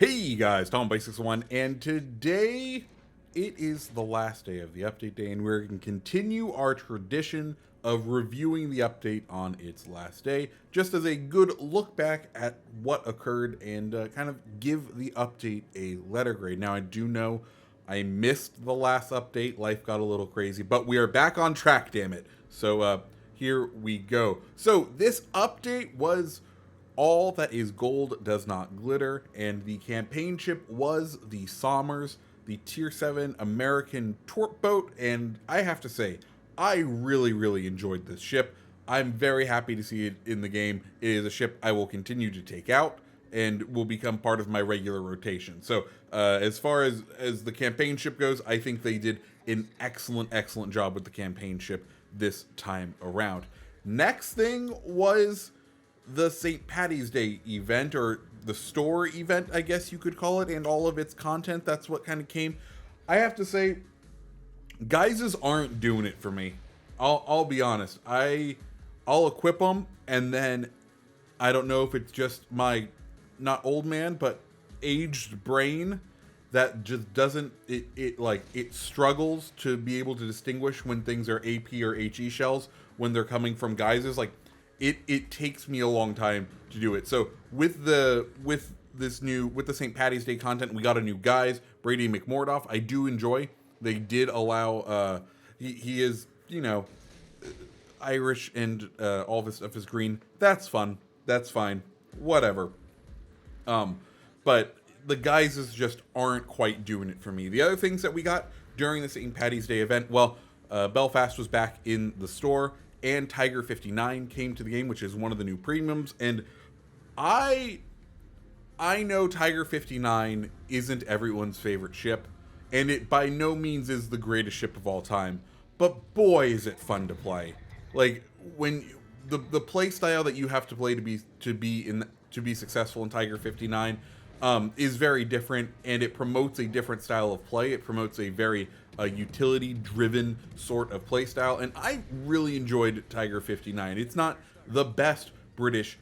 Hey guys, Tom by 61, and today it is the last day of the update day, and we're going to continue our tradition of reviewing the update on its last day, just as a good look back at what occurred and kind of give the update a letter grade. Now, I do know I missed the last update, life got a little crazy, but we are back on track, damn it. So here we go. So this update was all that is gold does not glitter, and the campaign ship was the Sommers, the Tier 7 American torp boat, and I have to say, I really enjoyed this ship. I'm very happy to see it in the game. It is a ship I will continue to take out and will become part of my regular rotation. So as far as the campaign ship goes, I think they did an excellent job with the campaign ship this time around. Next thing was the St. Paddys Day event, or the store event, I guess you could call it, and all of its content. That's what kind of came. I have to say, guises aren't doing it for me. I'll be honest. I'll equip them, and then I don't know if it's just my not old man, but aged brain that just doesn't it struggles to be able to distinguish when things are AP or HE shells when they're coming from guises. Like it takes me a long time to do it. So with the St. Patty's Day content, we got a new guise, Brady McMordoff. I do enjoy. They did allow he is, Irish, and all this stuff is green. That's fun. That's fine. Whatever. But the guises just aren't quite doing it for me. The other things that we got during the St. Patty's Day event, well, Belfast was back in the store, and Tiger 59 came to the game, which is one of the new premiums. And I know Tiger 59 isn't everyone's favorite ship, and it by no means is the greatest ship of all time. But boy, is it fun to play! Like when the play style that you have to play to be successful in Tiger 59 is very different, and it promotes a different style of play. It promotes a very utility-driven sort of play style, and I really enjoyed Tiger 59. It's not the best British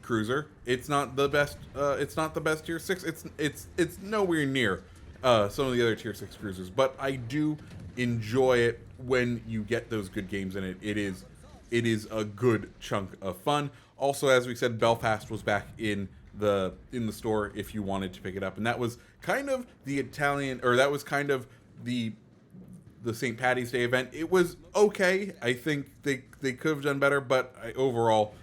cruiser. It's not the best. It's not the best Tier 6. It's nowhere near some of the other Tier 6 cruisers, but I do enjoy it when you get those good games in it. It is a good chunk of fun. Also, as we said, Belfast was back in the store if you wanted to pick it up, and that was kind of the St. Patty's Day event. It was okay. I think they could have done better, but overall,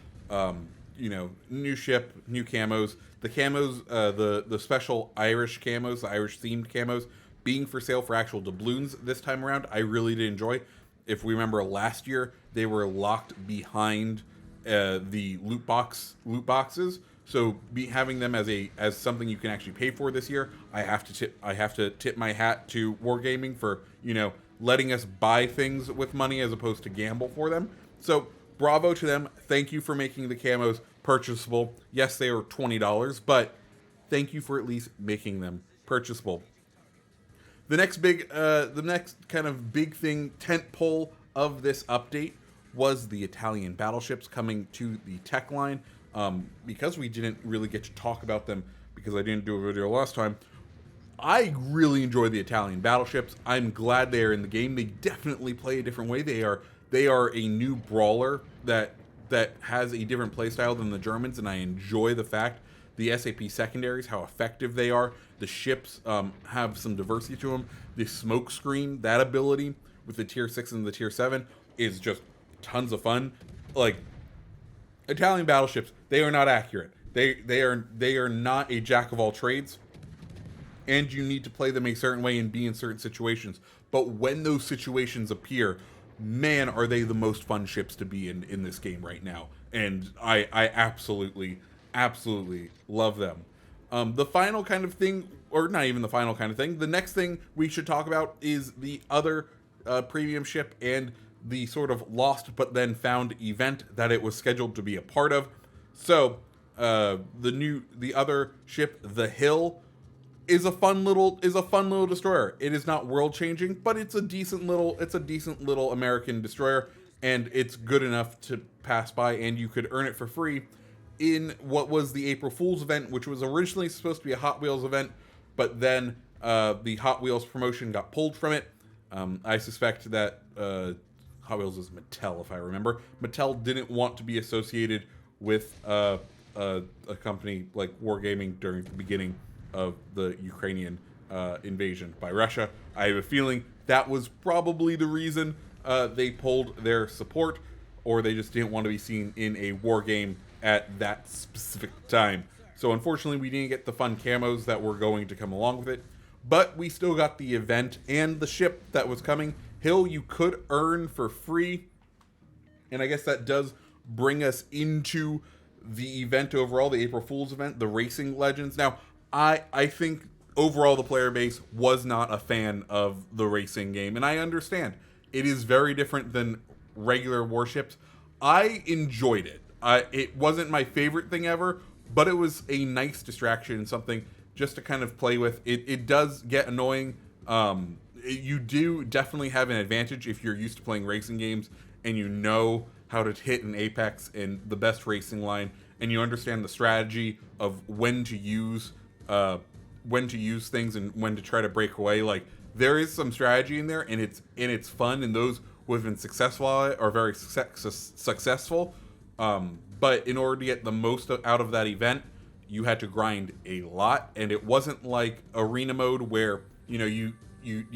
new ship, new camos. The camos, the special Irish camos, the Irish themed camos, being for sale for actual doubloons this time around, I really did enjoy. If we remember last year, they were locked behind the loot boxes. So having them as something you can actually pay for this year, I have to tip my hat to Wargaming for letting us buy things with money as opposed to gamble for them. So bravo to them. Thank you for making the camos purchasable. Yes, they are $20, but thank you for at least making them purchasable. The next kind of big thing, tent pole of this update, was the Italian battleships coming to the tech line. Because we didn't really get to talk about them because I didn't do a video last time, I really enjoy the Italian battleships. I'm glad they are in the game. They definitely play a different way. They are a new brawler that has a different playstyle than the Germans, and I enjoy the fact the SAP secondaries, how effective they are. The ships have some diversity to them. The smoke screen, that ability with the Tier 6 and the Tier 7 is just tons of fun. Like, Italian battleships, they are not accurate. They are not a jack of all trades, and you need to play them a certain way and be in certain situations. But when those situations appear, man, are they the most fun ships to be in this game right now. And I absolutely love them. The final kind of thing, or not even the final kind of thing, the next thing we should talk about is the other premium ship and the sort of lost but then found event that it was scheduled to be a part of. So the other ship, the Hill, is a fun little destroyer. It is not world changing, but it's a decent little American destroyer, and it's good enough to pass by, and you could earn it for free in what was the April Fool's event, which was originally supposed to be a Hot Wheels event, but then the Hot Wheels promotion got pulled from it. I suspect that Hot Wheels is Mattel, if I remember. Mattel didn't want to be associated with a company like Wargaming during the beginning of the Ukrainian invasion by Russia. I have a feeling that was probably the reason they pulled their support, or they just didn't want to be seen in a war game at that specific time. So unfortunately, we didn't get the fun camos that were going to come along with it, but we still got the event and the ship that was coming. Hill, you could earn for free, and I guess that does bring us into the event overall, the April Fool's event, the Racing Legends. Now, I think overall the player base was not a fan of the racing game, and I understand. It is very different than regular Warships. I enjoyed it. It wasn't my favorite thing ever, but it was a nice distraction and something just to kind of play with. It does get annoying. You do definitely have an advantage if you're used to playing racing games and you know how to hit an apex and the best racing line, and you understand the strategy of when to use things and when to try to break away. Like, there is some strategy in there, and it's fun, and those who have been successful at it are very successful. But in order to get the most out of that event, you had to grind a lot, and it wasn't like arena mode where you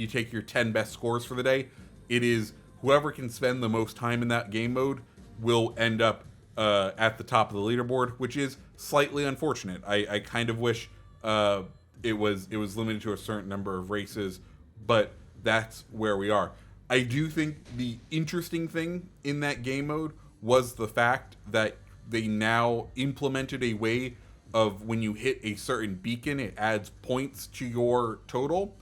take your 10 best scores for the day. It is whoever can spend the most time in that game mode will end up at the top of the leaderboard, which is slightly unfortunate. I kind of wish it was limited to a certain number of races, but that's where we are. I do think the interesting thing in that game mode was the fact that they now implemented a way of when you hit a certain beacon, it adds points to your total.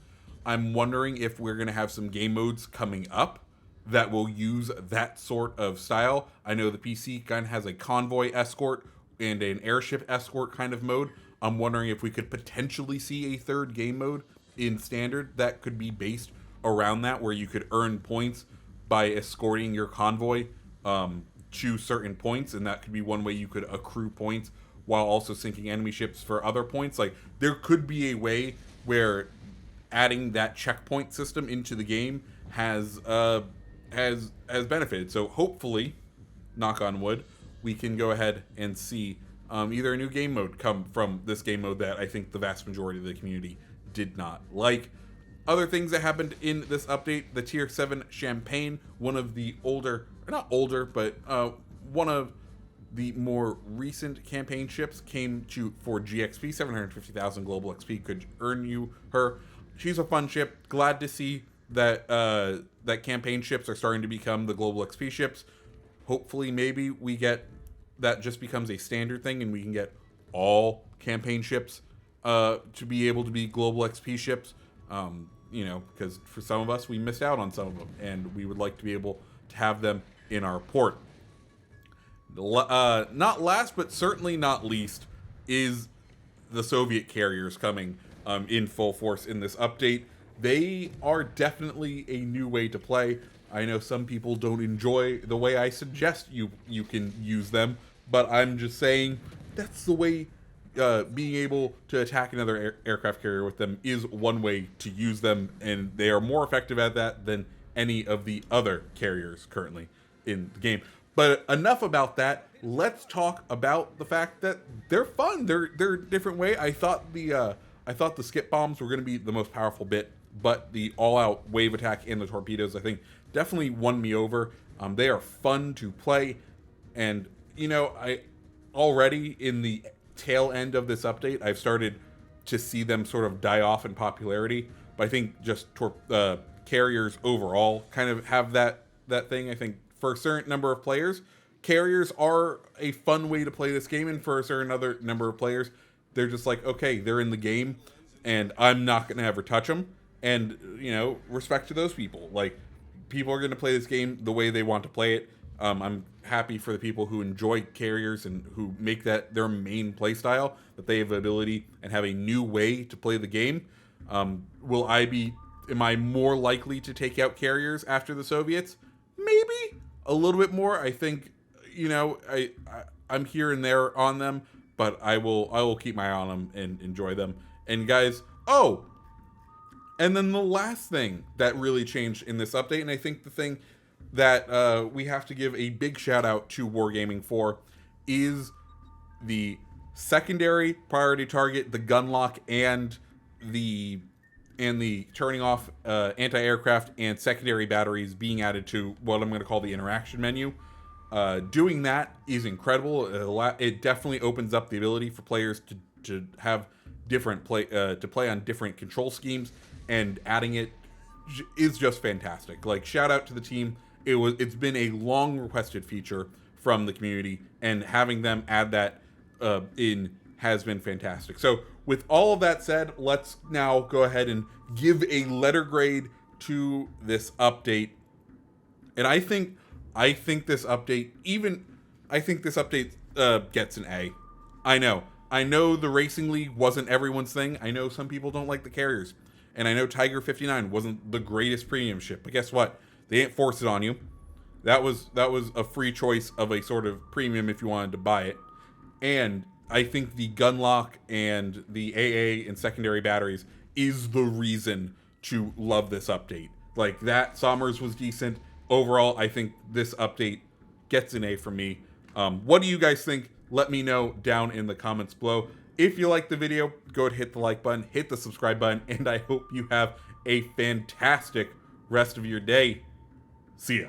I'm wondering if we're going to have some game modes coming up that will use that sort of style. I know the PC kind of has a convoy escort and an airship escort kind of mode. I'm wondering if we could potentially see a third game mode in standard that could be based around that, where you could earn points by escorting your convoy to certain points, and that could be one way you could accrue points while also sinking enemy ships for other points. Like, there could be a way where adding that checkpoint system into the game has benefited. So hopefully, knock on wood, we can go ahead and see either a new game mode come from this game mode that I think the vast majority of the community did not like. Other things that happened in this update: the Tier 7 Champagne, one of the not older, but one of the more recent campaign ships, came for GXP. 750,000 global XP could earn you her. She's a fun ship. Glad to see that that campaign ships are starting to become the global XP ships. Hopefully, maybe we get that just becomes a standard thing, and we can get all campaign ships to be able to be global XP ships. Because for some of us, we missed out on some of them, and we would like to be able to have them in our port. Not last, but certainly not least, is the Soviet carriers coming in full force in this update. They are definitely a new way to play. I know some people don't enjoy the way I suggest you can use them, but I'm just saying that's the way. Being able to attack another aircraft carrier with them is one way to use them, and they are more effective at that than any of the other carriers currently in the game. But enough about that. Let's talk about the fact that they're fun. They're a different way. I thought the skip bombs were going to be the most powerful bit, but the all-out wave attack and the torpedoes, I think, definitely won me over. They are fun to play, and I already in the tail end of this update, I've started to see them sort of die off in popularity. But I think just carriers overall kind of have that thing. I think for a certain number of players, carriers are a fun way to play this game, and for a certain other number of players, they're just like, okay, they're in the game, and I'm not going to ever touch them. And respect to those people. Like, people are going to play this game the way they want to play it. I'm happy for the people who enjoy carriers and who make that their main play style, that they have the ability and have a new way to play the game. Am I more likely to take out carriers after the Soviets? Maybe a little bit more. I think, I'm here and there on them, but I will keep my eye on them and enjoy them. And guys, oh, and then the last thing that really changed in this update, and I think the thing that we have to give a big shout out to Wargaming for, is the secondary priority target, the gun lock, and the turning off anti-aircraft and secondary batteries being added to what I'm going to call the interaction menu. Doing that is incredible. It definitely opens up the ability for players to have different to play on different control schemes, and adding it is just fantastic. Like, shout out to the team. It's been a long requested feature from the community, and having them add that in has been fantastic. So with all of that said, let's now go ahead and give a letter grade to this update. And I think this update gets an A. I know the Racing League wasn't everyone's thing. I know some people don't like the carriers. And I know Tiger 59 wasn't the greatest premium ship. But guess what? They didn't force it on you. That was a free choice of a sort of premium if you wanted to buy it. And I think the gun lock and the AA and secondary batteries is the reason to love this update. Like, that Sommers was decent. Overall, I think this update gets an A from me. What do you guys think? Let me know down in the comments below. If you like the video, go ahead and hit the like button, hit the subscribe button, and I hope you have a fantastic rest of your day. See ya.